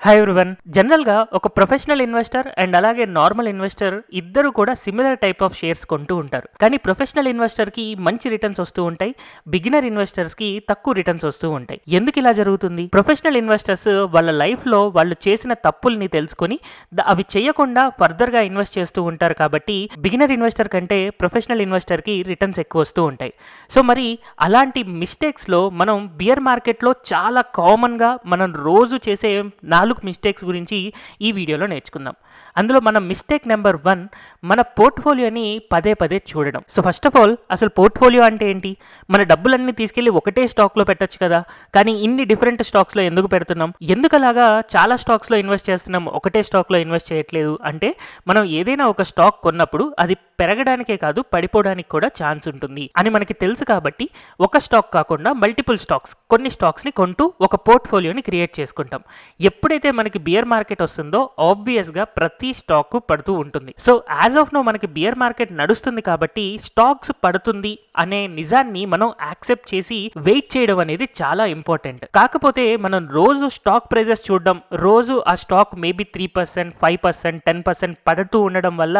Hi everyone. జనరల్‌గా ఒక professional investor and అలాగే నార్మల్ ఇన్వెస్టర్ ఇద్దరు కూడా సిమిలర్ టైప్ ఆఫ్ షేర్స్ కొంటూ ఉంటారు. కానీ ప్రొఫెషనల్ ఇన్వెస్టర్‌కి మంచి రిటర్న్స్ వస్తూ ఉంటాయి. బిగినర్ ఇన్వెస్టర్స్‌కి తక్కువ రిటర్న్స్ వస్తూ ఉంటాయి. ఎందుకు ఇలా జరుగుతుంది? ప్రొఫెషనల్ ఇన్వెస్టర్స్ వాళ్ళ లైఫ్‌లో వాళ్ళు చేసిన తప్పుల్ని తెలుసుకొని అవి చేయకుండా ఫర్దర్‌గా ఇన్వెస్ట్ చేస్తూ ఉంటారు కాబట్టి బిగినర్ ఇన్వెస్టర్ కంటే ప్రొఫెషనల్ ఇన్వెస్టర్‌కి రిటర్న్స్ ఎక్కువ వస్తూ ఉంటాయి. సో మరి అలాంటి మిస్టేక్స్‌లో మనం బియర్ మార్కెట్‌లో చాలా కామన్‌గా మనం రోజు చేసే 4 మిస్టేక్స్ గురించి ఈ వీడియోలో నేర్చుకుందాం. అందులో మన మిస్టేక్ నెంబర్ 1, మన పోర్ట్ఫోలియోని పదే పదే చూడడం. సో ఫస్ట్ ఆఫ్ ఆల్ అసలు పోర్ట్ఫోలియో అంటే ఏంటి? మన డబ్బులన్నీ తీసుకెళ్ళి ఒకటే స్టాక్లో పెట్టొచ్చు కదా, కానీ ఇన్ని డిఫరెంట్ స్టాక్స్లో ఎందుకు పెడుతున్నాం? ఎందుకు అలాగా చాలా స్టాక్స్లో ఇన్వెస్ట్ చేస్తున్నాం, ఒకటే స్టాక్లో ఇన్వెస్ట్ చేయట్లేదు అంటే మనం ఏదైనా ఒక స్టాక్ కొన్నప్పుడు అది పెరగడానికే కాదు పడిపోవడానికి కూడా ఛాన్స్ ఉంటుంది అని మనకి తెలుసు. కాబట్టి ఒక స్టాక్ కాకుండా మల్టిపుల్ స్టాక్స్, కొన్ని స్టాక్స్ని కొంటూ ఒక పోర్ట్ఫోలియోని క్రియేట్ చేసుకుంటాం. ఎప్పుడైతే మనకి బియర్ మార్కెట్ వస్తుందో ఆబ్వియస్గా ప్రతి స్టాక్ పడుతూ ఉంటుంది. సో యాజ్ ఆఫ్ నో మనకి బియర్ మార్కెట్ నడుస్తుంది కాబట్టి స్టాక్స్ పడుతుంది అనే నిజాన్ని మనం యాక్సెప్ట్ చేసి వెయిట్ చేయడం అనేది చాలా ఇంపార్టెంట్. కాకపోతే మనం రోజు స్టాక్ ప్రైజెస్ చూడడం, రోజు ఆ స్టాక్ మేబీ 3%, 5%, 10% పడుతూ ఉండడం వల్ల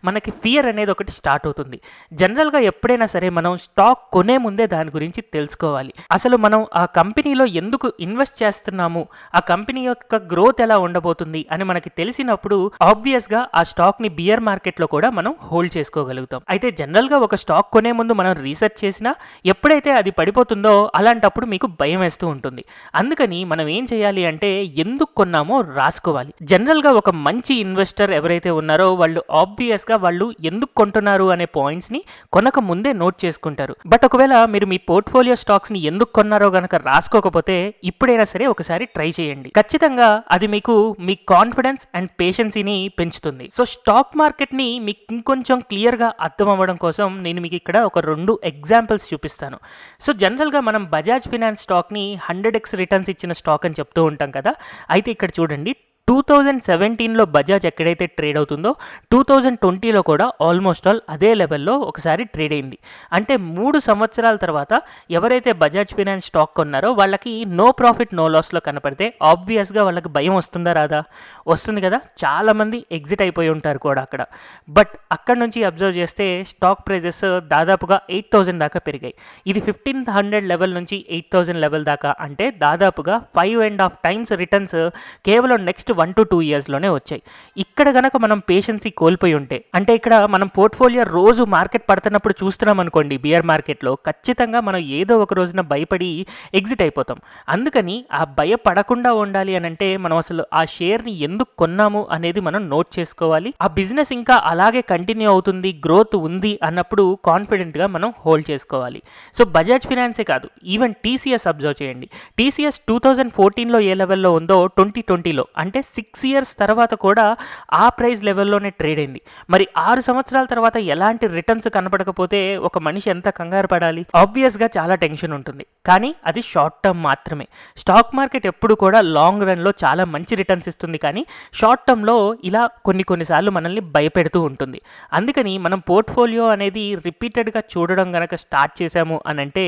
మనకి ఫియర్ అనేది ఒకటి స్టార్ట్ అవుతుంది. జనరల్గా ఎప్పుడైనా సరే మనం స్టాక్ కొనే ముందే దాని గురించి తెలుసుకోవాలి. అసలు మనం ఆ కంపెనీలో ఎందుకు ఇన్వెస్ట్ చేస్తున్నాము, ఆ కంపెనీ యొక్క గ్రోత్ ఎలా ఉండబోతుంది అని మనకి తెలిసినప్పుడు ఆబ్వియస్గా ఆ స్టాక్ని బియర్ మార్కెట్లో కూడా మనం హోల్డ్ చేసుకోగలుగుతాం. అయితే జనరల్గా ఒక స్టాక్ కొనే ముందు మనం రీసెర్చ్ చేసినా ఎప్పుడైతే అది పడిపోతుందో అలాంటప్పుడు మీకు భయం వేస్తూ ఉంటుంది. అందుకని మనం ఏం చేయాలి అంటే ఎందుకు కొన్నామో రాసుకోవాలి. జనరల్గా ఒక మంచి ఇన్వెస్టర్ ఎవరైతే ఉన్నారో వాళ్ళు ఆబ్వియస్గా వాళ్ళు ఎందుకు కొంటున్నారు అనే పాయింట్స్ని కొనక ముందే నోట్ చేసుకుంటారు. బట్ ఒకవేళ మీరు మీ పోర్ట్ఫోలియో స్టాక్స్ని ఎందుకు కొన్నారో గనక రాసుకోకపోతే ఇప్పుడైనా సరే ఒకసారి ట్రై చేయండి. ఖచ్చితంగా అది మీకు మీ కాన్ఫిడెన్స్ అండ్ పేషెన్సీని పెంచుతుంది. సో స్టాక్ మార్కెట్ని మీకు ఇంకొంచెం క్లియర్గా అర్థం అవ్వడం కోసం నేను మీకు ఇక్కడ ఒక 2 ఎగ్జాంపుల్స్ చూపిస్తాను. సో జనరల్గా మనం బజాజ్ ఫినాన్స్ స్టాక్ని 100x రిటర్న్స్ ఇచ్చిన స్టాక్ అని చెప్తూ ఉంటాం కదా. అయితే ఇక్కడ చూడండి, 2017లో బజాజ్ ఎక్కడైతే ట్రేడ్ అవుతుందో 2020లో కూడా ఆల్మోస్ట్ ఆల్ అదే లెవెల్లో ఒకసారి ట్రేడ్ అయింది. అంటే 3 సంవత్సరాల తర్వాత ఎవరైతే బజాజ్ ఫినాన్స్ స్టాక్ కొన్నారో వాళ్ళకి నో ప్రాఫిట్ నో లాస్లో కనపడితే ఆబ్వియస్గా వాళ్ళకి భయం వస్తుందా రాదా? వస్తుంది కదా. చాలామంది ఎగ్జిట్ అయిపోయి ఉంటారు కూడా అక్కడ. బట్ అక్కడ నుంచి అబ్జర్వ్ చేస్తే స్టాక్ ప్రైజెస్ దాదాపుగా 8,000 దాకా పెరిగాయి. ఇది 1500 లెవెల్ నుంచి 8,000 లెవెల్ దాకా, అంటే దాదాపుగా 5.5 టైమ్స్ రిటర్న్స్ కేవలం నెక్స్ట్ 1 to 2 ఇయర్స్లోనే వచ్చాయి. ఇక్కడ గనక మనం పేషెన్సీ కోల్పోయి ఉంటే, అంటే ఇక్కడ మనం పోర్ట్ఫోలియో రోజు మార్కెట్ పడుతున్నప్పుడు చూస్తున్నాం అనుకోండి బియర్ మార్కెట్లో, ఖచ్చితంగా మనం ఏదో ఒక రోజున భయపడి ఎగ్జిట్ అయిపోతాం. అందుకని ఆ భయపడకుండా ఉండాలి అని అంటే మనం అసలు ఆ షేర్ని ఎందుకు కొన్నాము అనేది మనం నోట్ చేసుకోవాలి. ఆ బిజినెస్ ఇంకా అలాగే కంటిన్యూ అవుతుంది, గ్రోత్ ఉంది అన్నప్పుడు కాన్ఫిడెంట్గా మనం హోల్డ్ చేసుకోవాలి. సో బజాజ్ ఫినాన్సే కాదు, ఈవెన్ టీసీఎస్ అబ్జర్వ్ చేయండి. టీసీఎస్ 2014లో ఏ లెవెల్లో ఉందో 2020లో, అంటే 6 ఇయర్స్ తర్వాత కూడా ఆ ప్రైస్ లెవెల్లోనే ట్రేడ్ అయింది. మరి 6 సంవత్సరాల తర్వాత ఎలాంటి రిటర్న్స్ కనపడకపోతే ఒక మనిషి ఎంత కంగారు పడాలి? ఆబ్వియస్గా చాలా టెన్షన్ ఉంటుంది. కానీ అది షార్ట్ టర్మ్ మాత్రమే. స్టాక్ మార్కెట్ ఎప్పుడు కూడా లాంగ్ రన్లో చాలా మంచి రిటర్న్స్ ఇస్తుంది, కానీ షార్ట్ టర్మ్లో ఇలా కొన్నిసార్లు మనల్ని భయపెడుతూ ఉంటుంది. అందుకని మనం పోర్ట్ఫోలియో అనేది రిపీటెడ్గా చూడడం కనుక స్టార్ట్ చేశాము అని అంటే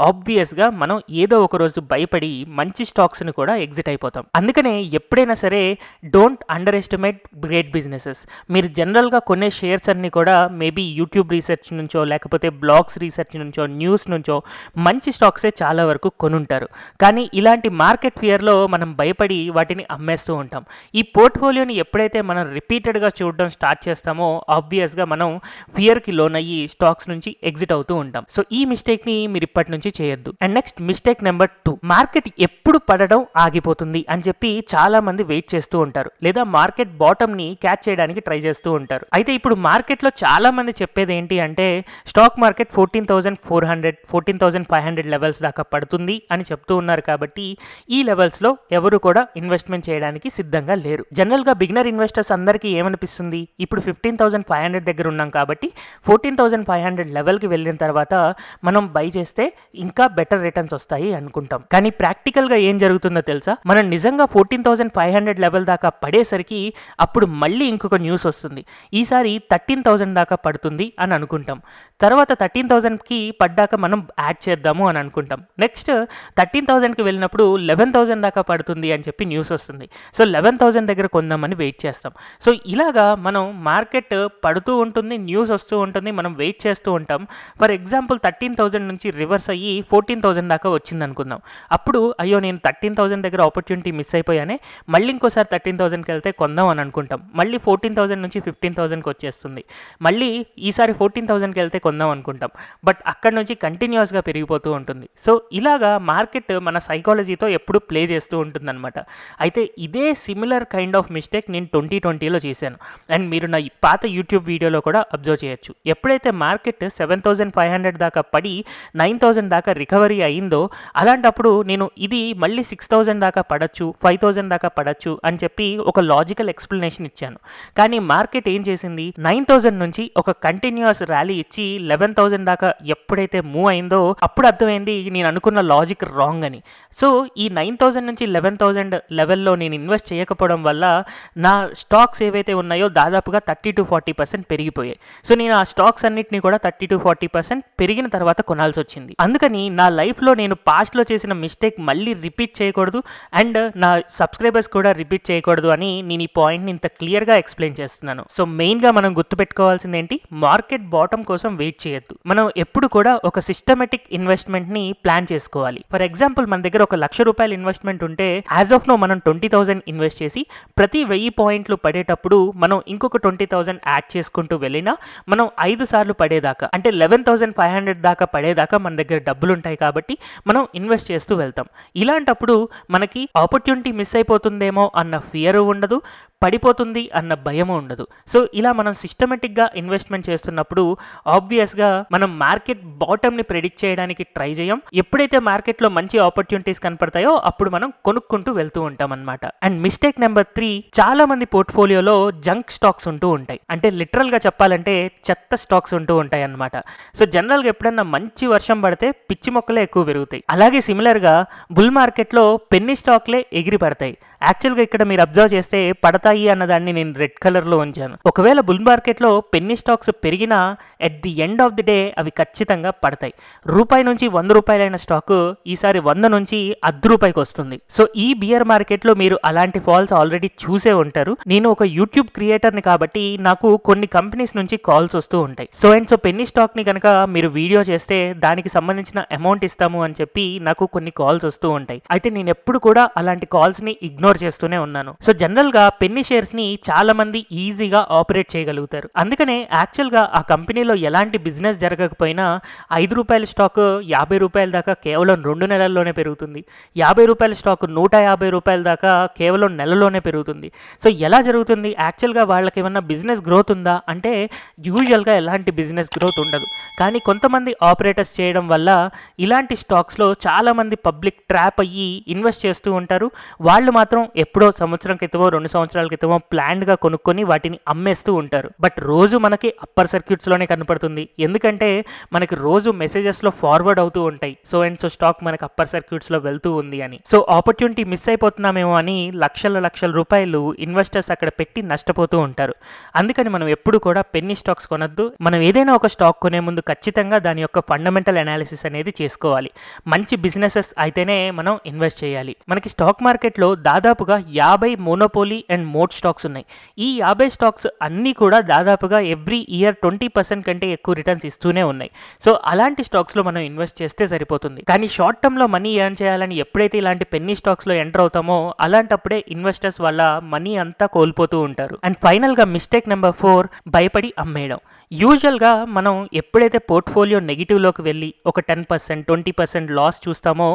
ఆబ్వియస్గా మనం ఏదో ఒక రోజు భయపడి మంచి స్టాక్స్ని కూడా ఎగ్జిట్ అయిపోతాం. అందుకనే ఎప్పుడైనా సరే don't under estimate great businesses. మీరు జనరల్గా కొనే షేర్స్ అన్నీ కూడా మేబీ యూట్యూబ్ రీసెర్చ్ నుంచో లేకపోతే బ్లాగ్స్ రీసెర్చ్ నుంచో న్యూస్ నుంచో మంచి స్టాక్సే చాలా వరకు కొనుంటారు. కానీ ఇలాంటి మార్కెట్ ఫియర్లో మనం భయపడి వాటిని అమ్మేస్తూ ఉంటాం. ఈ పోర్ట్ఫోలియోని ఎప్పుడైతే మనం రిపీటెడ్గా చూడడం స్టార్ట్ చేస్తామో ఆబ్వియస్గా మనం ఫియర్కి లోన్ అయ్యి స్టాక్స్ నుంచి ఎగ్జిట్ అవుతూ ఉంటాం. సో ఈ మిస్టేక్ని మీరు ఇప్పటి నుంచి చేయొద్దు. And next mistake number 2, market ఎప్పుడు పడడం ఆగిపోతుంది అని చెప్పి చాలా మంది వెయిట్ చేస్తూ ఉంటారు, లేదా మార్కెట్ బాటమ్ని క్యాచ్ చేయడానికి ట్రై చేస్తూ ఉంటారు. అయితే ఇప్పుడు మార్కెట్లో చాలా మంది చెప్పేది ఏంటి అంటే స్టాక్ మార్కెట్ 14,400, 14,500 లెవెల్స్ దాకా పడుతుంది అని చెప్తూ ఉన్నారు. కాబట్టి ఈ లెవెల్స్లో ఎవరు కూడా ఇన్వెస్ట్మెంట్ చేయడానికి సిద్ధంగా లేరు. జనరల్గా బిగినర్ ఇన్వెస్టర్స్ అందరికీ ఏమనిపిస్తుంది, ఇప్పుడు 15,500 దగ్గర ఉన్నాం కాబట్టి 14,500 లెవెల్కి వెళ్ళిన తర్వాత మనం బై చేస్తే ఇంకా బెటర్ రిటర్న్స్ వస్తాయి అనుకుంటాం. కానీ ప్రాక్టికల్గా ఏం జరుగుతుందో తెలుసా? మనం నిజంగా 14,500 లెవెల్ దాకా పడేసరికి అప్పుడు మళ్ళీ ఇంకొక న్యూస్ వస్తుంది. ఈసారి 13,000 దాకా పడుతుంది అని అనుకుంటాం. తర్వాత 13,000కి పడ్డాక మనం యాడ్ చేద్దాము అని అనుకుంటాం. నెక్స్ట్ 13,000కి వెళ్ళినప్పుడు 11,000 దాకా పడుతుంది అని చెప్పి న్యూస్ వస్తుంది. సో 11,000 దగ్గర కొందామని వెయిట్ చేస్తాం. సో ఇలాగా మనం మార్కెట్ పడుతూ ఉంటుంది, న్యూస్ వస్తూ ఉంటుంది, మనం వెయిట్ చేస్తూ ఉంటాం. ఫర్ ఎగ్జాంపుల్ 13,000 నుంచి రివర్స్ అయ్యి 14,000 దాకా వచ్చింది అనుకుందాం. అప్పుడు అయ్యో నేను 13,000 దగ్గర ఆపర్చునిటీ మిస్ అయిపోయానే, మళ్ళీ ఇంకోసారి 13,000కి వెళ్తే కొందాం అని అనుకుంటాం. మళ్ళీ 14,000 నుంచి 15,000కి వచ్చేస్తుంది. మళ్ళీ ఈసారి 14,000కి వెళ్తే కొందాం అనుకుంటాం. బట్ అక్కడ నుంచి కంటిన్యూస్గా పెరిగిపోతూ ఉంటుంది. సో ఇలాగా మార్కెట్ మన సైకాలజీతో ఎప్పుడు ప్లే చేస్తూ ఉంటుందన్నమాట. అయితే ఇదే సిమిలర్ కైండ్ ఆఫ్ మిస్టేక్ నేను 2020లో చేశాను. అండ్ మీరు నా పాత యూట్యూబ్ వీడియోలో కూడా అబ్జర్వ్ చేయొచ్చు. ఎప్పుడైతే మార్కెట్ 7,500 దాకా పడి 9,000 దాకా రికవరీ అయిందో, అలాంటప్పుడు నేను ఇది మళ్ళీ 6,000 దాకా పడచ్చు, 5,000 దాకా పడచ్చు అని చెప్పి ఒక లాజికల్ ఎక్స్ప్లెనేషన్ ఇచ్చాను. కానీ మార్కెట్ ఏం చేసింది, 9,000 నుంచి ఒక కంటిన్యూస్ ర్యాలీ ఇచ్చి 11,000 దాకా ఎప్పుడైతే మూవ్ అయిందో అప్పుడు అర్థమైంది నేను అనుకున్న లాజిక్ రాంగ్ అని. సో ఈ 9,000 నుంచి 11,000 లెవెల్లో నేను ఇన్వెస్ట్ చేయకపోవడం వల్ల నా స్టాక్స్ ఏవైతే ఉన్నాయో దాదాపుగా 30-40% పెరిగిపోయాయి. సో నేను ఆ స్టాక్స్ అన్నిటిని కూడా 30-40% పెరిగిన తర్వాత కొనాల్సి వచ్చింది. అందుకని నా లైఫ్లో నేను పాస్ట్లో చేసిన మిస్టేక్ మళ్ళీ రిపీట్ చేయకూడదు అండ్ నా సబ్స్క్రైబర్స్ కూడా రిపీట్ చేయకూడదు అని నేను ఈ పాయింట్ని ఇంత క్లియర్గా ఎక్స్ప్లెయిన్ చేస్తున్నాను. సో మెయిన్గా మనం గుర్తుపెట్టుకోవాల్సింది ఏంటి, మార్కెట్ బాటమ్ కోసం వెయిట్ చేయొద్దు. మనం ఎప్పుడు కూడా ఒక సిస్టమేటిక్ ఇన్వెస్ట్మెంట్ని ప్లాన్ చేసుకోవాలి. ఫర్ ఎగ్జాంపుల్ మన దగ్గర ఒక ₹1,00,000 ఇన్వెస్ట్మెంట్ ఉంటే యాజ్ ఆఫ్ నో మనం 20,000 ఇన్వెస్ట్ చేసి ప్రతి 1000 పాయింట్లు పడేటప్పుడు మనం ఇంకొక 20,000 యాడ్ చేసుకుంటూ వెళ్ళినా మనం 5 సార్లు పడేదాకా అంటే 11,500 దాకా పడేదాకా మన దగ్గర డబ్బులు ఉంటాయి కాబట్టి మనం ఇన్వెస్ట్ చేస్తూ వెళ్తాం. ఇలాంటప్పుడు మనకి ఆపర్చునిటీ మిస్ అయిపోతుందేమో అన్న ఫియర్ ఉండదు, పడిపోతుంది అన్న భయము ఉండదు. సో ఇలా మనం సిస్టమేటిక్గా ఇన్వెస్ట్మెంట్ చేస్తున్నప్పుడు ఆబ్వియస్గా మనం మార్కెట్ బాటమ్ని ప్రెడిక్ట్ చేయడానికి ట్రై చేయం. ఎప్పుడైతే మార్కెట్లో మంచి ఆపర్చునిటీస్ కనపడతాయో అప్పుడు మనం కొనుక్కుంటూ వెళ్తూ ఉంటాం అనమాట. అండ్ మిస్టేక్ నెంబర్ 3, చాలా మంది పోర్ట్ఫోలియోలో జంక్ స్టాక్స్ ఉంటూ ఉంటాయి. అంటే లిటరల్గా చెప్పాలంటే చెత్త స్టాక్స్ ఉంటూ ఉంటాయి అన్నమాట. సో జనరల్గా ఎప్పుడన్నా మంచి వర్షం పడితే పిచ్చి మొక్కలే ఎక్కువ పెరుగుతాయి. అలాగే సిమిలర్గా బుల్ మార్కెట్లో పెన్నీ స్టాక్లే ఎగిరి పడతాయి. యాక్చువల్గా ఇక్కడ మీరు అబ్జర్వ్ చేస్తే పడతాయి అన్నదాన్ని నేను రెడ్ కలర్లో ఉంచాను. ఒకవేళ బుల్ మార్కెట్లో పెన్నీ స్టాక్స్ పెరిగినా at the end of the day అవి ఖచ్చితంగా పడతాయి. రూపాయి నుంచి ₹100 స్టాక్ ఈసారి 100 నుంచి ₹10 వస్తుంది. సో ఈ బియర్ మార్కెట్లో మీరు అలాంటి ఫాల్స్ ఆల్రెడీ చూసే ఉంటారు. నేను ఒక యూట్యూబ్ క్రియేటర్ని కాబట్టి నాకు కొన్ని కంపెనీస్ నుంచి కాల్స్ వస్తూ ఉంటాయి. సో పెన్నీ స్టాక్ని కనుక మీరు వీడియో చేస్తే దానికి సంబంధించిన అమౌంట్ ఇస్తాము అని చెప్పి నాకు కొన్ని కాల్స్ వస్తూ ఉంటాయి. అయితే నేను ఎప్పుడు కూడా అలాంటి కాల్స్ని ఇగ్నోర్ చేస్తూనే ఉన్నాను. సో జనరల్గా పెన్నీ షేర్స్ని చాలా మంది ఈజీగా ఆపరేట్ చేయగలుగుతారు. అందుకనే యాక్చువల్గా ఆ కంపెనీలో ఎలాంటి బిజినెస్ జరగకపోయినా ₹5 స్టాక్ ₹50 దాకా కేవలం 2 నెలల్లోనే పెరుగుతుంది. ₹50 స్టాక్ ₹150 దాకా కేవలం నెలలోనే పెరుగుతుంది. సో ఎలా జరుగుతుంది, యాక్చువల్గా వాళ్ళకి ఏమన్నా బిజినెస్ గ్రోత్ ఉందా అంటే యూజువల్గా ఎలాంటి బిజినెస్ గ్రోత్ ఉండదు. కానీ కొంతమంది ఆపరేటర్స్ చేయడం వల్ల ఇలాంటి స్టాక్స్లో చాలామంది పబ్లిక్ ట్రాప్ అయ్యి ఇన్వెస్ట్ చేస్తూ ఉంటారు. వాళ్ళు మాత్రం ఎప్పుడో సంవత్సరం క్రితమో 2 సంవత్సరాల క్రితమో ప్లాన్డ్గా కొనుక్కొని వాటిని అమ్మేస్తూ ఉంటారు. బట్ రోజు మనకి అప్పర్ సర్క్యూట్స్లోనే కనపడుతుంది. ఎందుకంటే మనకి రోజు మెసేజెస్లో ఫార్వర్డ్ అవుతూ ఉంటాయి సో స్టాక్ మనకి అప్పర్ సర్క్యూట్స్లో వెళ్తూ ఉంది అని. సో ఆపర్చునిటీ మిస్ అయిపోతున్నామేమో అని లక్షల రూపాయలు ఇన్వెస్టర్స్ అక్కడ పెట్టి నష్టపోతూ ఉంటారు. అందుకని మనం ఎప్పుడు కూడా పెన్నీ స్టాక్స్ కొనొద్దు. మనం ఏదైనా ఒక స్టాక్ కొనే ముందు ఖచ్చితంగా దాని యొక్క ఫండమెంటల్ అనాలిసిస్ అనేది చేసుకోవాలి. మంచి బిజినెసెస్ అయితేనే మనం ఇన్వెస్ట్ చేయాలి. మనకి స్టాక్ మార్కెట్లో దాదాపుగా 50 మోనోపోలీ అండ్ మోడ్ స్టాక్స్ ఉన్నాయి. ఈ 50 స్టాక్స్ అన్నీ కూడా దాదాపుగా ఎవ్రీ ఇయర్ 20% కంటే ఎక్కువ రిటర్న్స్ ఇస్తూనే ఉన్నాయి. సో అలాంటి స్టాక్స్లో మనం ఇన్వెస్ట్ చేస్తే సరిపోతుంది. కానీ షార్ట్ టర్మ్లో మనీ ఎర్న్ చేయాలని ఎప్పుడైతే ఇలాంటి పెన్నీ స్టాక్స్లో ఎంటర్ అవుతామో అలాంటప్పుడే ఇన్వెస్టర్స్ వల్ల మనీ అంతా కోల్పోతూ ఉంటారు. అండ్ ఫైనల్గా మిస్టేక్ నెంబర్ 4, భయపడి అమ్మేయడం. యూజువల్గా మనం ఎప్పుడైతే పోర్ట్ఫోలియో నెగిటివ్లోకి వెళ్ళి ఒక 10%, 20% లాస్ చూస్తామో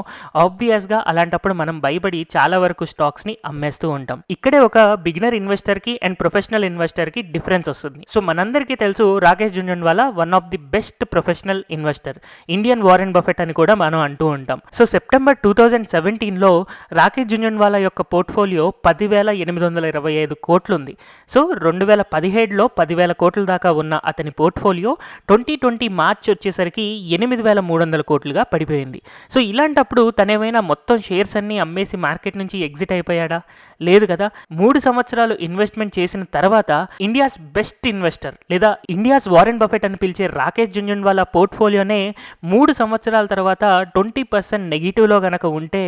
ఆబ్వియస్గా అలాంటప్పుడు మనం భయపడి చాలా వరకు స్టాక్స్ని అమ్మేస్తూ ఉంటాం. ఇక్కడే ఒక బిగినర్ ఇన్వెస్టర్కి అండ్ ప్రొఫెషనల్ ఇన్వెస్టర్కి డిఫరెన్స్ వస్తుంది. సో మనందరికీ తెలుసు Rakesh Jhunjhunwala one of the best professional investor, Indian Warren Buffett అని కూడా మనం అంటూ ఉంటాం. సో సెప్టెంబర్ 2017లో రాకేష్ జుంజున్వాలా యొక్క పోర్ట్ఫోలియో 10,825 కోట్లు ఉంది. సో 2017లో 10,000 కోట్ల దాకా ఉన్న అతని పోర్ట్ఫోలియో 2020 మార్చ్ వచ్చేసరికి 8,300 కోట్లుగా పడిపోయింది. సో ఇలాంటప్పుడు తనేమైనా మొత్తం షేర్స్ అన్ని అమ్మేసి మార్కెట్ నుంచి ఎగ్జిట్ అయిపోయాడా? లేదు కదా. 3 సంవత్సరాలు ఇన్వెస్ట్మెంట్ చేసిన తర్వాత ఇండియాస్ బెస్ట్ ఇన్వెస్టర్ లేదా ఇండియాస్ వారెన్ బఫెట్ అని పిలిచే రాకేష్ జుంజున్వాలా పోర్ట్ఫోలియోనే 3 సంవత్సరాల తర్వాత 20% నెగిటివ్లో గనక ఉంటే,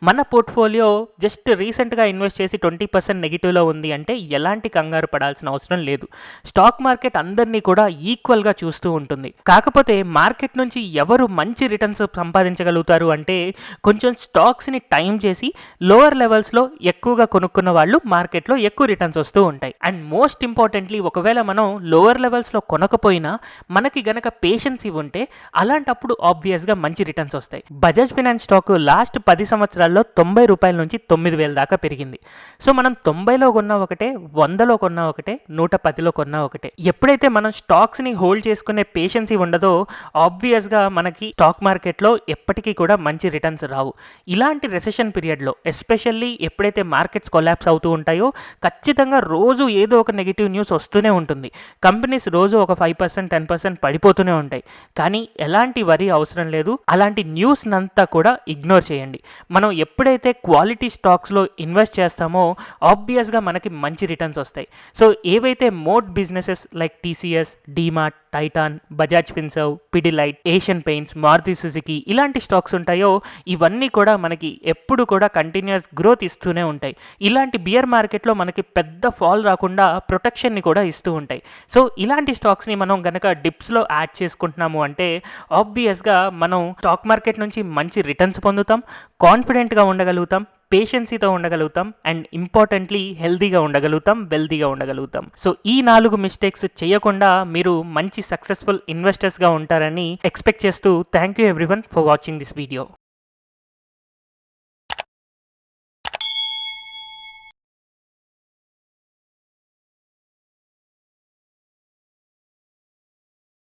మన పోర్ట్ఫోలియో జస్ట్ రీసెంట్గా ఇన్వెస్ట్ చేసి 20% నెగిటివ్లో ఉంది అంటే ఎలాంటి కంగారు పడాల్సిన అవసరం లేదు. స్టాక్ మార్కెట్ అందరినీ కూడా ఈక్వల్గా చూస్తూ ఉంటుంది. కాకపోతే మార్కెట్ నుంచి ఎవరు మంచి రిటర్న్స్ సంపాదించగలుగుతారు అంటే, కొంచెం స్టాక్స్ని టైం చేసి లోవర్ లెవెల్స్లో ఎక్కువగా కొనుక్కున్న వాళ్ళు మార్కెట్లో ఎక్కువ రిటర్న్స్ వస్తూ ఉంటాయి. అండ్ మోస్ట్ ఇంపార్టెంట్లీ, ఒకవేళ మనం లోవర్ లెవెల్స్లో కొనకపోయినా మనకి గనక పేషెన్సీ ఉంటే అలాంటప్పుడు ఆబ్వియస్గా మంచి రిటర్న్స్ వస్తాయి. బజాజ్ ఫైనాన్స్ స్టాక్ లాస్ట్ 10 సంవత్సరాల్లో 90 రూపాయల నుంచి 9,000 దాకా పెరిగింది. సో మనం 90లో కొన్నా ఒకటే, 100లో కొన్నా ఒకటే, 110లో కొన్నా ఒకటే. ఎప్పుడైతే మనం స్టాక్స్ని హోల్డ్ చేసుకునే పేషెన్సీ ఉండదో ఆబ్వియస్గా మనకి స్టాక్ మార్కెట్లో ఎప్పటికీ కూడా మంచి రిటర్న్స్ రావు. ఇలాంటి రెసెషన్ పీరియడ్లో ఎస్పెషల్లీ ఎప్పుడైతే మార్కెట్స్ కొలాప్స్ అవుతూ ఉంటాయో ఖచ్చితంగా రోజు ఏదో ఒక నెగిటివ్ న్యూస్ వస్తూనే ఉంటుంది. కంపెనీస్ రోజు ఒక 5% 10% పడిపోతూనే ఉంటాయి. కానీ ఎలాంటి వరీ అవసరం లేదు. అలాంటి న్యూస్ అంతా కూడా ఇగ్నోర్ చేయండి. మనం ఎప్పుడైతే క్వాలిటీ స్టాక్స్లో ఇన్వెస్ట్ చేస్తామో ఆబ్వియస్గా మనకి మంచి రిటర్న్స్ వస్తాయి. సో ఏవైతే moat businesses like TCS, DMart, Titan, Bajaj Finserv, Pidilite, Asian Paints, Maruti Suzuki ఇలాంటి స్టాక్స్ ఉంటాయో ఇవన్నీ కూడా మనకి ఎప్పుడు కూడా కంటిన్యూస్ గ్రోత్ ఇస్తూనే ఉంటాయి. ఇలాంటి బియర్ మార్కెట్లో మనకి పెద్ద ఫాల్ రాకుండా ప్రొటెక్షన్ని కూడా ఇస్తూ ఉంటాయి. సో ఇలాంటి స్టాక్స్ని మనం కనుక డిప్స్లో యాడ్ చేసుకుంటున్నాము అంటే ఆబ్వియస్గా మనం స్టాక్ మార్కెట్ నుంచి మంచి రిటర్న్స్ పొందుతాం, కాన్ఫిడెంట్గా ఉండగలుగుతాం, పేషెన్సీతో ఉండగలుగుతాం, అండ్ ఇంపార్టెంట్లీ హెల్తీగా ఉండగలుగుతాం, వెల్తీగా ఉండగలుగుతాం. సో ఈ 4 మిస్టేక్స్ చేయకుండా మీరు మంచి సక్సెస్ఫుల్ ఇన్వెస్టర్స్గా ఉంటారని ఎక్స్పెక్ట్ చేస్తూ thank you everyone for watching this video.